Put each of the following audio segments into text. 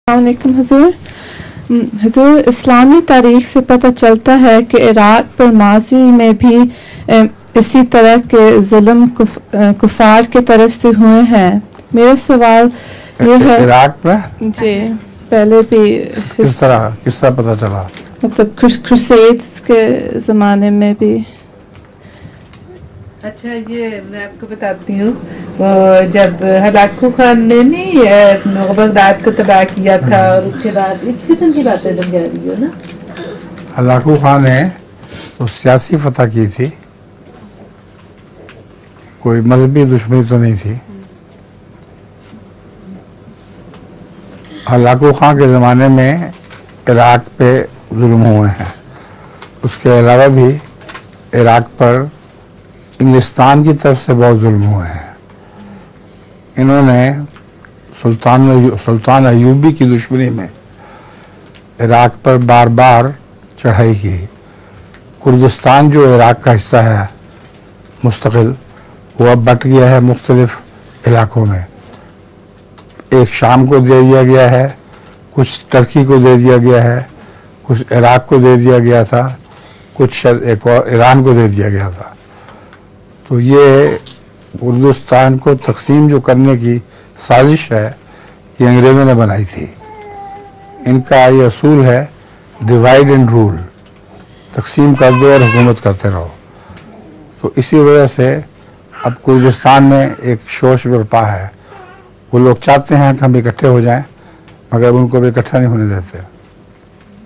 अस्सलामुअलैकुम हुजूर, इस्लामी तारीख से पता चलता है कि इराक पर माजी में भी इसी तरह के जुल्म कुफार के तरफ से हुए हैं। मेरा सवाल ये है, इराक में जी पहले भी किस तरह पता चला? मतलब क्रूसेड्स के ज़माने में भी। अच्छा, ये मैं आपको बताती हूँ, जब हलाकू खान ने नहीं बगदाद को तबाह किया था और उसके बाद इस किस्म की बातें बन जा रही हो ना। हलाकू खान ने तो सियासी फतह की थी, कोई मजहबी दुश्मनी तो नहीं थी। हलाकू खान के ज़माने में इराक पे जुल्म हुए हैं। उसके अलावा भी इराक पर इंग्लिस्तान की तरफ से बहुत जुल्म हुए हैं। इन्होंने सुल्तान अयूबी की दुश्मनी में इराक पर बार बार चढ़ाई की। कुर्दिस्तान जो इराक का हिस्सा है मुस्तकिल, वो अब बट गया है मुख्तलिफ इलाकों में। एक शाम को दे दिया गया है, कुछ टर्की को दे दिया गया है, कुछ इराक को दे दिया गया था, कुछ शायद एक और ईरान को दे दिया गया था। तो ये कुर्दिस्तान को तकसीम जो करने की साजिश है, ये अंग्रेज़ों ने बनाई थी। इनका ये असूल है डिवाइड एंड रूल, तकसीम कर दो और हुकूमत करते रहो। तो इसी वजह से अब कुर्दिस्तान में एक शोश बर्पा है। वो लोग चाहते हैं कि हम इकट्ठे हो जाएं, मगर उनको भी इकट्ठा नहीं होने देते।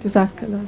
जज़ाकल्लाह।